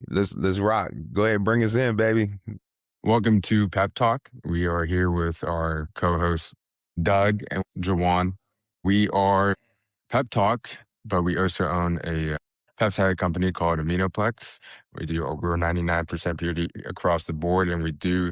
Let's rock. Go ahead, bring us in, baby. Welcome to Peptalk. We are here with our co-hosts Doug and Jawan. We are Peptalk, but we also own a peptide company called Aminoplex. We do over 99% purity across the board, and we do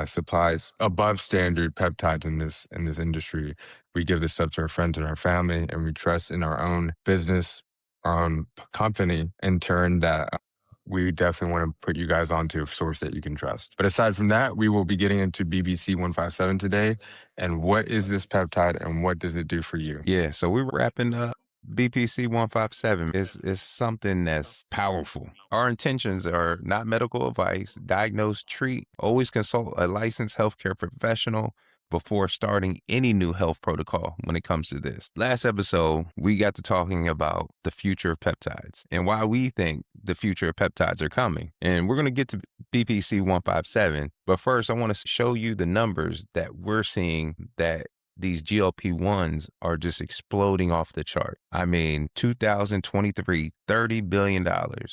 supplies above standard peptides in this industry. We give this stuff to our friends and our family, and we trust in our own business, our own company. In turn, that we definitely want to put you guys onto a source that you can trust. But aside from that, we will be getting into BPC-157 today. And what is this peptide, and what does it do for you? Yeah, so we're wrapping up BPC-157. It's something that's powerful. Our intentions are not medical advice. Diagnose, treat. Always consult a licensed healthcare professional before starting any new health protocol when it comes to this. Last episode, we got to talking about the future of peptides and why we think the future of peptides are coming. And we're going to get to BPC-157. But first, I want to show you the numbers that we're seeing that these GLP-1s are just exploding off the chart. I mean, 2023, $30 billion.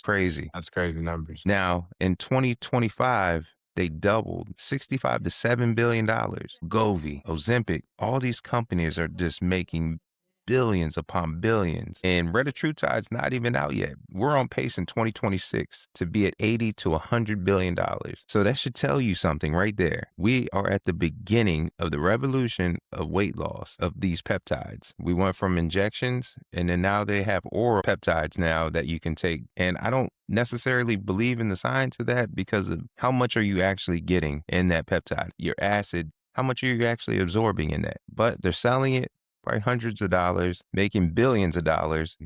Crazy. That's crazy numbers. Now, in 2025, they doubled, 65 to $7 billion. Govi, Ozempic, all these companies are just making billions upon billions. And retatrutide's not even out yet. We're on pace in 2026 to be at 80 to $100 billion. So that should tell you something right there. We are at the beginning of the revolution of weight loss of these peptides. We went from injections, and then now they have oral peptides now that you can take. And I don't necessarily believe in the science of that because of how much are you actually getting in that peptide? Your acid, how much are you actually absorbing in that? But they're selling it by hundreds of dollars, making billions of dollars.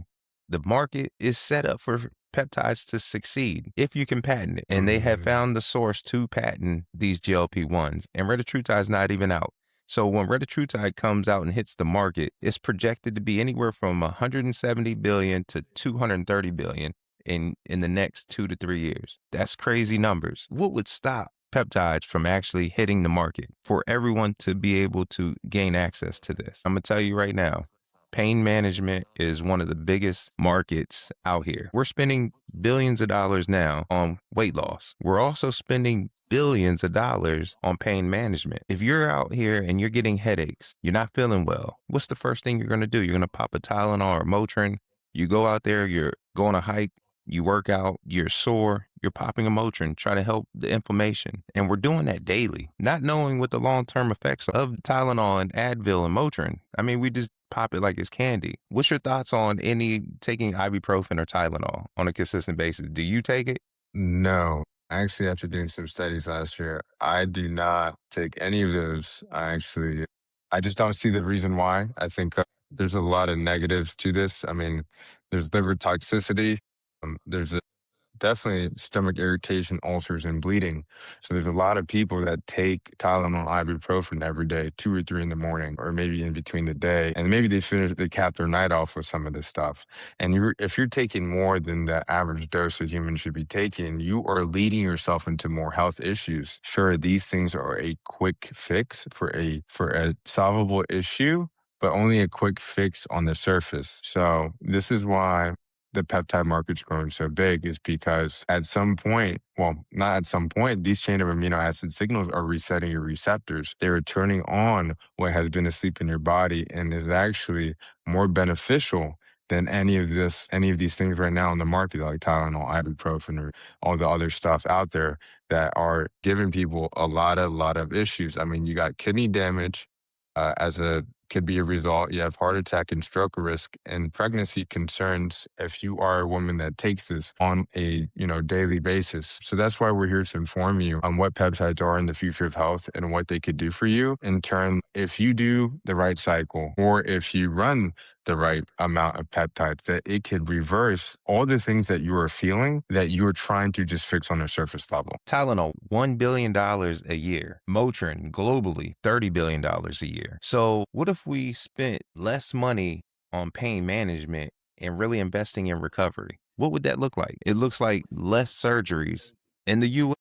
The market is set up for peptides to succeed if you can patent it. And they have found the source to patent these GLP-1s. And retatrutide is not even out. So when retatrutide comes out and hits the market, it's projected to be anywhere from 170 billion to 230 billion in the next 2 to 3 years. That's crazy numbers. What would stop peptides from actually hitting the market for everyone to be able to gain access to this? I'm going to tell you right now, pain management is one of the biggest markets out here. We're spending billions of dollars now on weight loss. We're also spending billions of dollars on pain management. If you're out here and you're getting headaches, you're not feeling well, what's the first thing you're going to do? You're going to pop a Tylenol or Motrin. You go out there, you're going on a hike, you work out, you're sore, you're popping a Motrin, try to help the inflammation. And we're doing that daily, not knowing what the long-term effects of Tylenol and Advil and Motrin. I mean, we just pop it like it's candy. What's your thoughts on taking ibuprofen or Tylenol on a consistent basis? Do you take it? No. Actually, after doing some studies last year, I do not take any of those. I just don't see the reason why. I think there's a lot of negatives to this. I mean, there's liver toxicity. There's definitely stomach irritation, ulcers, and bleeding. So there's a lot of people that take Tylenol, ibuprofen every day, 2 or 3 in the morning, or maybe in between the day, and maybe they cap their night off with some of this stuff. And if you're taking more than the average dose a human should be taking, you are leading yourself into more health issues. Sure, these things are a quick fix for a solvable issue, but only a quick fix on the surface. So this is why the peptide market's growing so big, is because at some point, well, not at some point, these chain of amino acid signals are resetting your receptors. They're turning on what has been asleep in your body and is actually more beneficial than any of these things right now on the market, like Tylenol, ibuprofen, or all the other stuff out there that are giving people a lot of issues. I mean, you got kidney damage could be a result. You have heart attack and stroke risk and pregnancy concerns if you are a woman that takes this on a daily basis. So that's why we're here to inform you on what peptides are in the future of health and what they could do for you. In turn, if you do the right cycle, or if you run the right amount of peptides, that it could reverse all the things that you are feeling that you are trying to just fix on a surface level. Tylenol, $1 billion a year. Motrin, globally, $30 billion a year. So what if we spent less money on pain management and really investing in recovery? What would that look like? It looks like less surgeries in the U.S.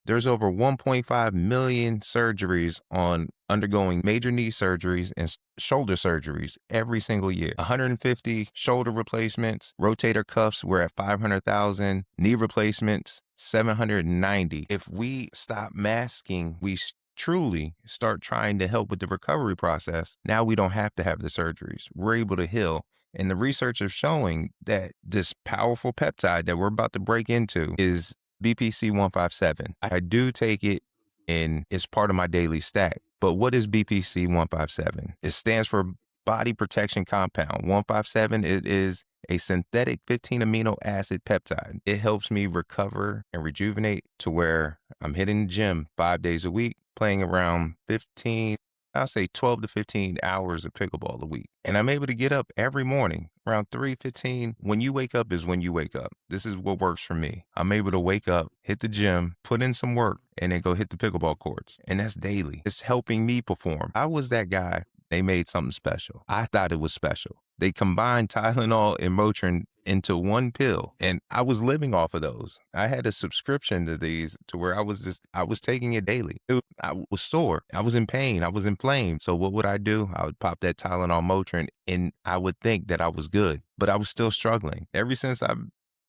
There's over 1.5 million surgeries on undergoing major knee surgeries and shoulder surgeries every single year. 150 shoulder replacements, rotator cuffs, we're at 500,000, knee replacements, 790. If we stop masking, we truly start trying to help with the recovery process, now we don't have to have the surgeries. We're able to heal. And the research is showing that this powerful peptide that we're about to break into is BPC-157. I do take it and it's part of my daily stack. But what is BPC-157? It stands for body protection compound. 157, it is a synthetic 15 amino acid peptide. It helps me recover and rejuvenate to where I'm hitting the gym 5 days a week, playing around 15, I'll say 12 to 15 hours of pickleball a week. And I'm able to get up every morning around 3:15. When you wake up is when you wake up. This is what works for me. I'm able to wake up, hit the gym, put in some work, and then go hit the pickleball courts. And that's daily. It's helping me perform. I was that guy. They made something special. I thought it was special. They combined Tylenol and Motrin into one pill, and I was living off of those. I had a subscription to these to where I was taking it daily. I was sore. I was in pain. I was inflamed. So what would I do? I would pop that Tylenol Motrin and I would think that I was good, but I was still struggling. Ever since I've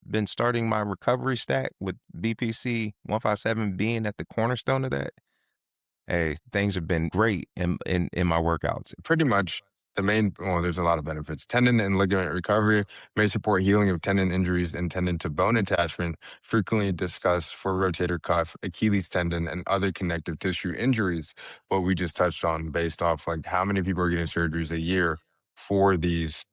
been starting my recovery stack with BPC 157 being at the cornerstone of that, hey, things have been great in my workouts. Pretty much well, there's a lot of benefits. Tendon and ligament recovery may support healing of tendon injuries and tendon to bone attachment, frequently discussed for rotator cuff, Achilles tendon, and other connective tissue injuries. What we just touched on based off like how many people are getting surgeries a year for these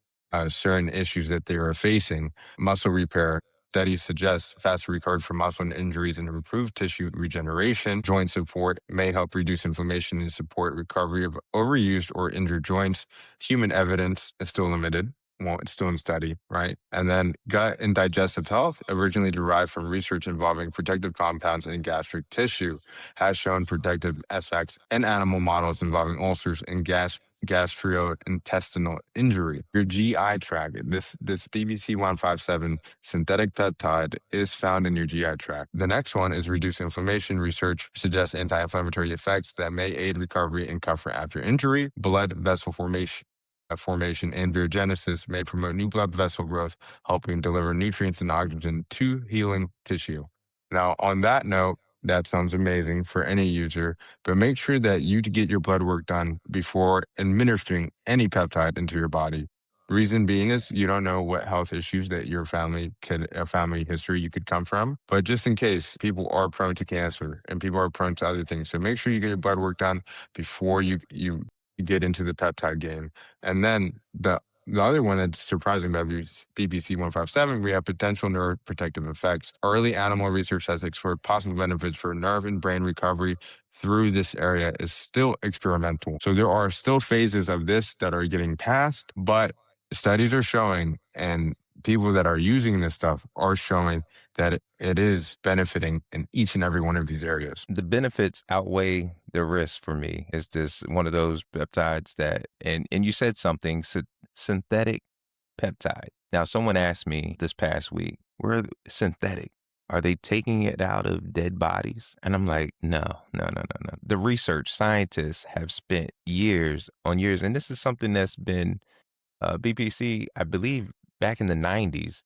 certain issues that they are facing. Muscle repair. Studies suggest faster recovery from muscle injuries and improved tissue regeneration. Joint support may help reduce inflammation and support recovery of overused or injured joints. Human evidence is still limited. Well, it's still in study, right? And then gut and digestive health, originally derived from research involving protective compounds in gastric tissue, has shown protective effects in animal models involving ulcers and gastrointestinal injury. Your GI tract, this BBC-157 synthetic peptide is found in your GI tract. The next one is reduce inflammation. Research suggests anti-inflammatory effects that may aid recovery and comfort after injury. Blood vessel formation and regenesis may promote new blood vessel growth, helping deliver nutrients and oxygen to healing tissue. Now, on that note, that sounds amazing for any user, but make sure that you get your blood work done before administering any peptide into your body. Reason being is you don't know what health issues that your family history you could come from. But just in case, people are prone to cancer and people are prone to other things. So make sure you get your blood work done before you get into the peptide game. And then the other one that's surprising about BBC-157, we have potential neuroprotective effects. Early animal research has explored possible benefits for nerve and brain recovery through this area is still experimental. So there are still phases of this that are getting passed, but studies are showing and people that are using this stuff are showing that it is benefiting in each and every one of these areas. The benefits outweigh the risks for me. It's just one of those peptides that, and you said something, synthetic peptide. Now, someone asked me this past week, where synthetic? Are they taking it out of dead bodies? And I'm like, no, no, no, no, no. The research scientists have spent years on years, and this is something that's been BPC, I believe, back in the 90s.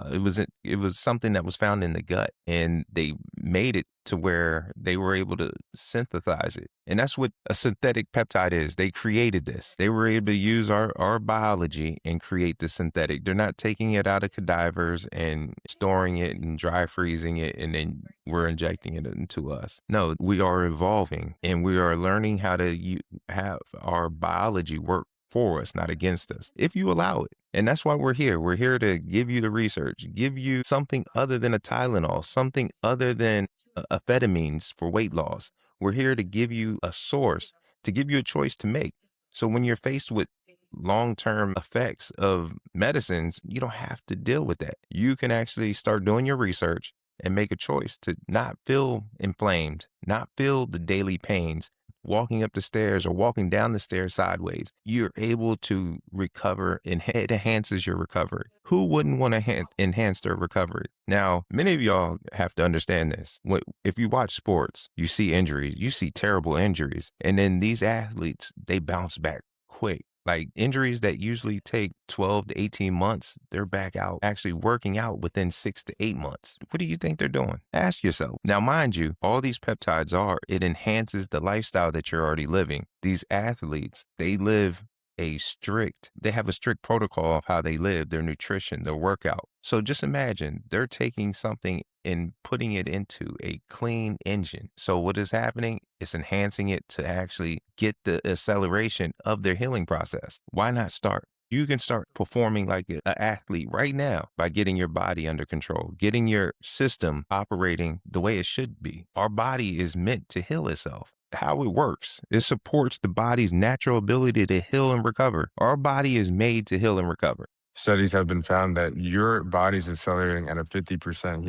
It was something that was found in the gut, and they made it to where they were able to synthesize it. And that's what a synthetic peptide is. They created this. They were able to use our biology and create the synthetic. They're not taking it out of cadavers and storing it and dry freezing it, and then we're injecting it into us. No, we are evolving, and we are learning how to have our biology work for us, not against us, if you allow it. And that's why we're here. We're here to give you the research, give you something other than a Tylenol, something other than amphetamines for weight loss. We're here to give you a source, to give you a choice to make. So when you're faced with long-term effects of medicines, you don't have to deal with that. You can actually start doing your research and make a choice to not feel inflamed, not feel the daily pains, walking up the stairs or walking down the stairs sideways, you're able to recover and it enhances your recovery. Who wouldn't want to enhance their recovery? Now, many of y'all have to understand this. If you watch sports, you see injuries, you see terrible injuries. And then these athletes, they bounce back quick. Like injuries that usually take 12 to 18 months, they're back out actually working out within 6 to 8 months. What do you think they're doing? Ask yourself. Now, mind you, all these peptides it enhances the lifestyle that you're already living. These athletes, they have a strict protocol of how they live, their nutrition, their workout. So just imagine they're taking something and putting it into a clean engine. So what is happening? It's enhancing it to actually get the acceleration of their healing process. Why not start? You can start performing like an athlete right now by getting your body under control, getting your system operating the way it should be. Our body is meant to heal itself. How it works, it supports the body's natural ability to heal and recover. Our body is made to heal and recover. Studies have been found that your body's accelerating at a 50%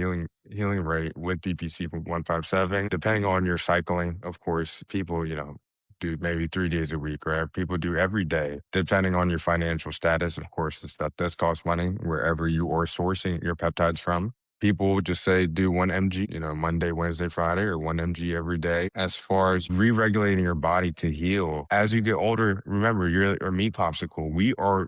healing rate with BPC-157, depending on your cycling. Of course, people, do maybe 3 days a week, right? People do every day, depending on your financial status. Of course, this stuff does cost money wherever you are sourcing your peptides from. People just say do 1 mg, Monday, Wednesday, Friday, or 1 mg every day. As far as re-regulating your body to heal, as you get older, remember you're a meat popsicle. We are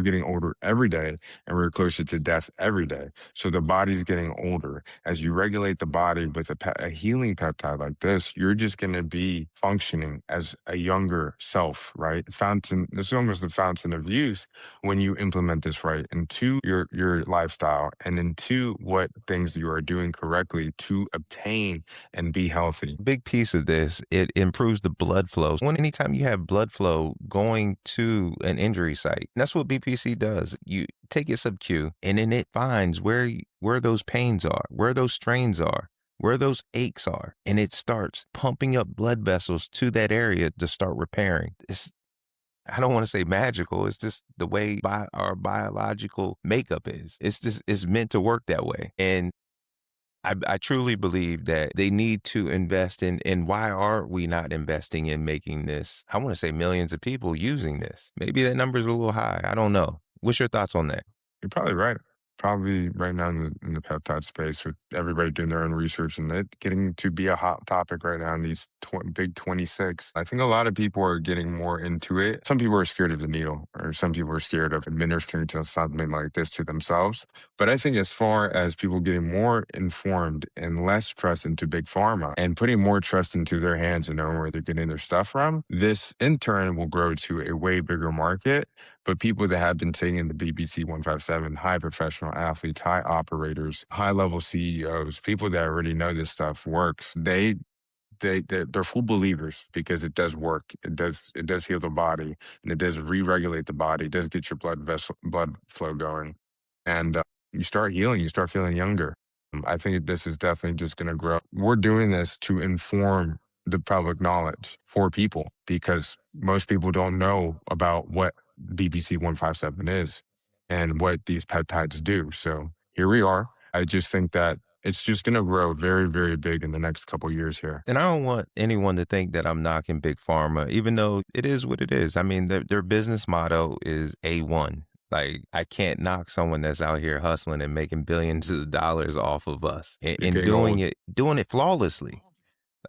getting older every day, and we're closer to death every day. So the body's getting older. As you regulate the body with a healing peptide like this, you're just going to be functioning as a younger self, right? Fountain. This is almost the fountain of youth when you implement this right into your lifestyle and into what things you are doing correctly to obtain and be healthy. Big piece of this, it improves the blood flow. Anytime you have blood flow going to an injury site, that's what BPC does. You take it sub-Q and then it finds where those pains are, where those strains are, where those aches are, and it starts pumping up blood vessels to that area to start repairing. I don't want to say magical. It's just the way our biological makeup is. It's meant to work that way. And I truly believe that they need to invest and why are we not investing in making this? I want to say millions of people using this. Maybe that number is a little high. I don't know. What's your thoughts on that? You're probably right. Probably right now in the peptide space with everybody doing their own research and it getting to be a hot topic right now in these big 26. I think a lot of people are getting more into it. Some people are scared of the needle or some people are scared of administering to something like this to themselves. But I think as far as people getting more informed and less trust into big pharma and putting more trust into their hands and knowing where they're getting their stuff from, this in turn will grow to a way bigger market. But people that have been taking the BBC 157, high professional athletes, high operators, high level CEOs, people that already know this stuff works, they're full believers because it does work. It does heal the body and it does re-regulate the body. It does get your blood flow going, and you start healing. You start feeling younger. I think this is definitely just going to grow. We're doing this to inform the public knowledge for people because most people don't know about what BBC 157 is and what these peptides do. So here we are. I just think that it's just going to grow very, very big in the next couple years here. And I don't want anyone to think that I'm knocking big pharma, even though it is what it is. I mean, their business motto is A1. Like, I can't knock someone that's out here hustling and making billions of dollars off of us You're and getting old. doing it flawlessly.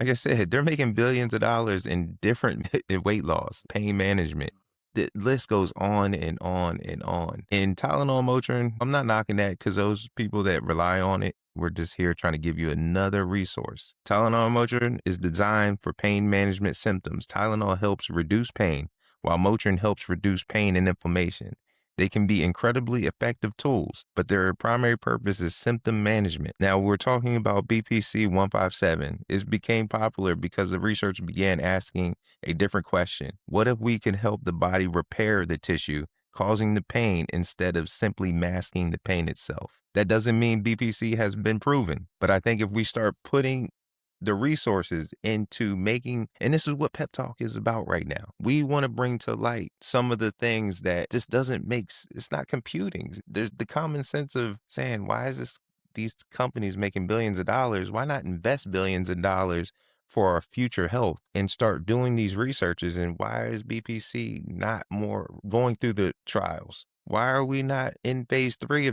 Like I said, they're making billions of dollars in different in weight loss, pain management. The list goes on and on and on. And Tylenol, Motrin, I'm not knocking that because those people that rely on it, we're just here trying to give you another resource. Tylenol, Motrin is designed for pain management symptoms. Tylenol helps reduce pain, while Motrin helps reduce pain and inflammation. They can be incredibly effective tools, but their primary purpose is symptom management. Now, we're talking about BPC 157. It became popular because the research began asking a different question. What if we can help the body repair the tissue causing the pain instead of simply masking the pain itself? That doesn't mean BPC has been proven, but I think if we start putting the resources into making, and this is what Pep Talk is about right now. We want to bring to light some of the things that just doesn't it's not computing. There's the common sense of saying, why is these companies making billions of dollars? Why not invest billions of dollars for our future health and start doing these researches. And why is BPC not more going through the trials? Why are we not in phase 3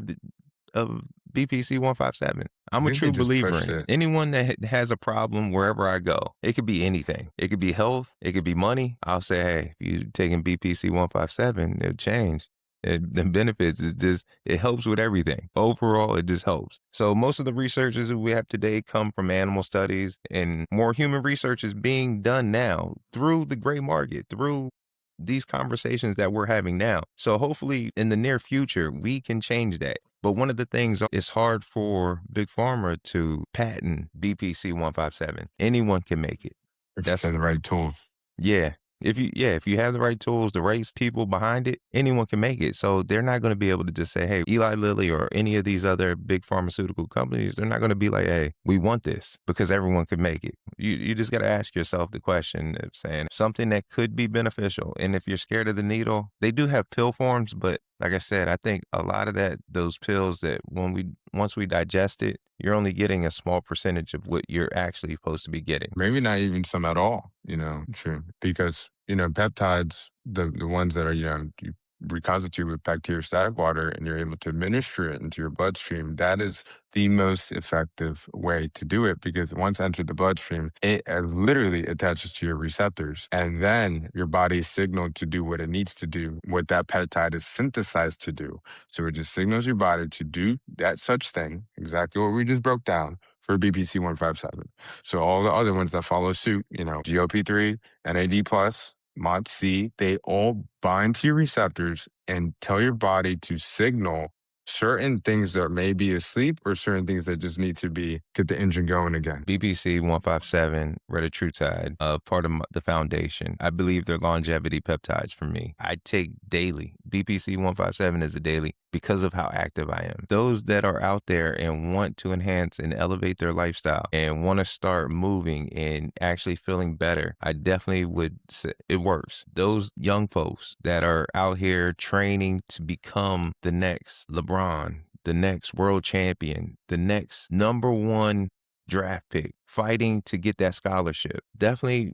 of BPC-157? I I'm a think they true just believer pushed in it. it. Anyone that has a problem wherever I go, it could be anything. It could be health. It could be money. I'll say, hey, if you're taking BPC-157, it'll change. The benefits is just, it helps with everything. Overall, it just helps. So most of the researches that we have today come from animal studies, and more human research is being done now through the gray market, through these conversations that we're having now. So hopefully in the near future, we can change that. But one of the things, it's hard for Big Pharma to patent BPC 157. Anyone can make it. If you That's have the right tools. yeah. If you have the right tools, the right people behind it, anyone can make it. So they're not going to be able to just say, hey, Eli Lilly or any of these other big pharmaceutical companies, they're not going to be like, hey, we want this because everyone can make it. You just got to ask yourself the question of saying something that could be beneficial. And if you're scared of the needle, they do have pill forms, but like I said, I think a lot of those pills that once we digest it, you're only getting a small percentage of what you're actually supposed to be getting. Maybe not even some at all, true. Because, peptides, the ones that are, you reconstitute with bacteriostatic water and you're able to administer it into your bloodstream, that is the most effective way to do it because once entered the bloodstream, it literally attaches to your receptors. And then your body is signaled to do what it needs to do, what that peptide is synthesized to do. So it just signals your body to do that such thing, exactly what we just broke down for BPC 157. So all the other ones that follow suit, GLP-3, NAD+, MOD-C, they all bind to your receptors and tell your body to signal certain things that may be asleep or certain things that just need to get the engine going again. BPC 157, retatrutide, part of the foundation. I believe they're longevity peptides for me. I take daily. BPC 157 is a daily because of how active I am. Those that are out there and want to enhance and elevate their lifestyle and want to start moving and actually feeling better, I definitely would say it works. Those young folks that are out here training to become the next LeBron, the next world champion, the next #1 draft pick, fighting to get that scholarship. Definitely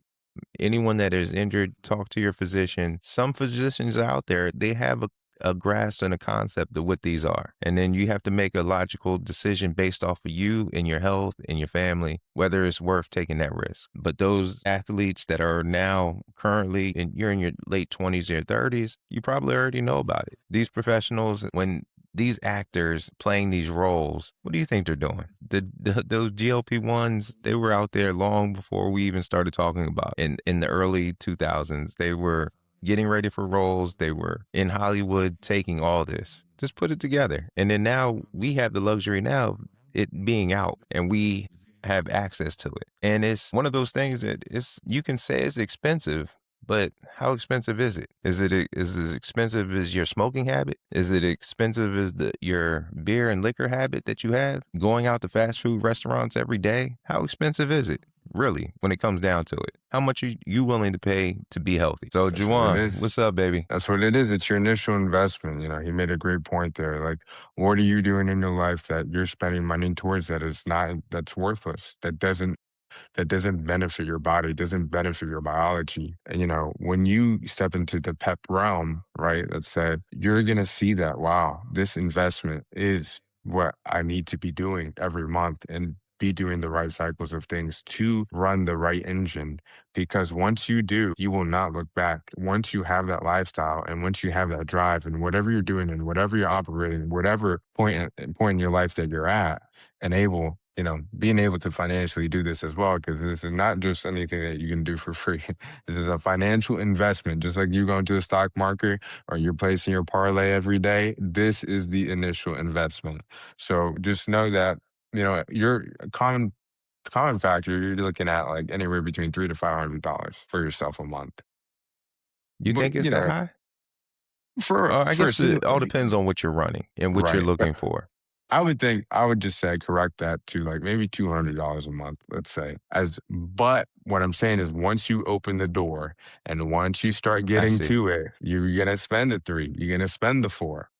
anyone that is injured, talk to your physician. Some physicians out there, they have a grasp and a concept of what these are. And then you have to make a logical decision based off of you and your health and your family, whether it's worth taking that risk. But those athletes that are now currently, and you're in your late 20s or 30s, you probably already know about it. These professionals, when these actors playing these roles, what do you think they're doing? Those GLP-1s, they were out there long before we even started talking about. In the early 2000s, they were getting ready for roles. They were in Hollywood taking all this. Just put it together. And then now we have the luxury now of it being out and we have access to it. And it's one of those things that you can say it's expensive, but how expensive is it? Is it as expensive as your smoking habit? Is it expensive as your beer and liquor habit that you have? Going out to fast food restaurants every day? How expensive is it? Really, when it comes down to it, how much are you willing to pay to be healthy? So, That's what it Juwan, is. what's up, baby? That's what it is. It's your initial investment. He made a great point there. Like, what are you doing in your life that you're spending money towards that's worthless, that doesn't benefit your body, doesn't benefit your biology. And, when you step into the pep realm, right, that said, you're going to see that, wow, this investment is what I need to be doing every month and be doing the right cycles of things to run the right engine. Because once you do, you will not look back. Once you have that lifestyle and once you have that drive and whatever you're doing and whatever you're operating, whatever point in your life that you're at, and being able to financially do this as well, because this is not just anything that you can do for free. This is a financial investment, just like you going to the stock market or you're placing your parlay every day. This is the initial investment. So just know that, you're a common factor, you're looking at like anywhere between $300 to $500 for yourself a month. You But, think it's that high? I for a guess single, it all depends on what you're running and what you're right. looking for. I would just say correct that to like maybe $200 a month, let's say. But what I'm saying is once you open the door and once you start I getting see. to it, you're gonna spend the 3, you're gonna spend the 4.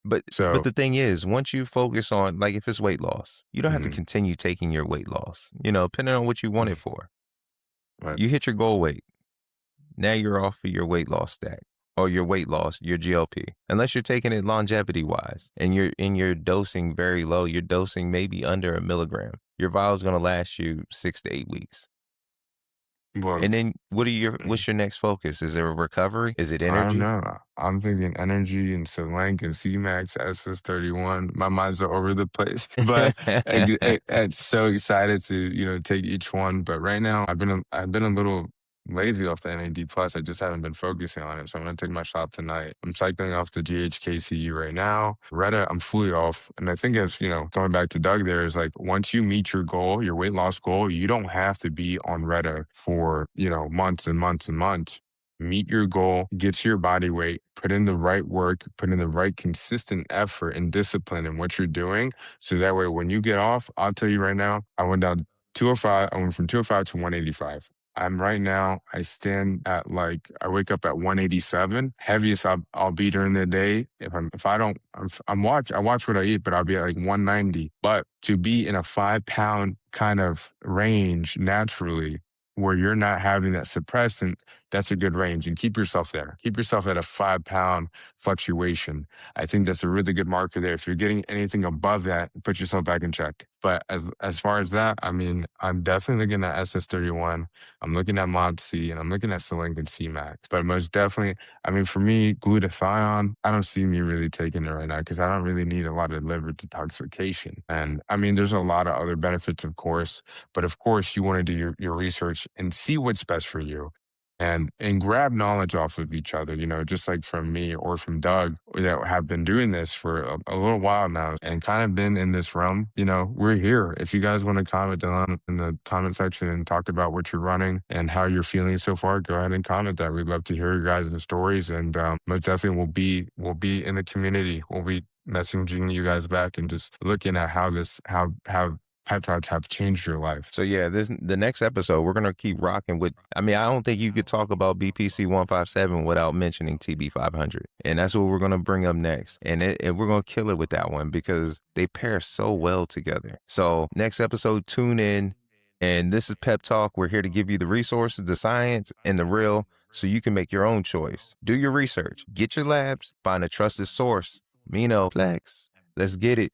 But So the thing is, once you focus on, like, if it's weight loss, you don't have to mhm, continue taking your weight loss, depending on what you want it for. Right. You hit your goal weight. Now you're off of your weight loss stack or your weight loss, your GLP. Unless you're taking it longevity wise and you're dosing very low, you're dosing maybe under a milligram. Your vial is going to last you 6 to 8 weeks. Well, And then what's your next focus? Is it a recovery? Is it I don't energy? know. I'm thinking energy and Solank and C-Max, SS31. My mind's all over the place, but it's so excited to, take each one. But right now, I've been a little lazy off the NAD plus. I just haven't been focusing on it. So I'm gonna take my shot tonight. I'm cycling off the GHKCU right now. Retta, I'm fully off. And I think as, going back to Doug there is like once you meet your goal, your weight loss goal, you don't have to be on Retta for, months and months and months. Meet your goal, get to your body weight, put in the right work, put in the right consistent effort and discipline in what you're doing. So that way, when you get off, I'll tell you right now, I went down 205. I went from 205 to 185. I'm right now, I stand at I wake up at 187. Heaviest I'll be during the day. If I don't, I watch what I eat, but I'll be at like 190. But to be in a 5 pound kind of range naturally, where you're not having that suppressant, that's a good range. And keep yourself there. Keep yourself at a 5 pound fluctuation. I think that's a really good marker there. If you're getting anything above that, put yourself back in check. But as far as that, I mean, I'm definitely looking at SS31. I'm looking at Mod C and I'm looking at Solank and C-Max. But most definitely, I mean, for me, glutathione, I don't see me really taking it right now because I don't really need a lot of liver detoxification. And I mean, there's a lot of other benefits, of course. But of course, you want to do your research and see what's best for you and grab knowledge off of each other, just like from me or from Doug that have been doing this for a little while now and kind of been in this realm. We're here. If you guys want to comment down in the comment section and talk about what you're running and how you're feeling so far, go ahead and comment that. We'd love to hear your guys' stories, and most definitely we'll be in the community. We'll be messaging you guys back and just looking at how peptides have changed your life. So yeah, the next episode we're gonna keep rocking with. I mean, I don't think you could talk about BPC-157 without mentioning TB500, and that's what we're gonna bring up next. And we're gonna kill it with that one because they pair so well together. So next episode, tune in. And this is Pep Talk. We're here to give you the resources, the science, and the real, so you can make your own choice. Do your research, get your labs, find a trusted source. Flex. Let's get it.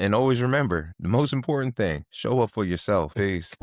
And always remember, the most important thing, show up for yourself. Peace.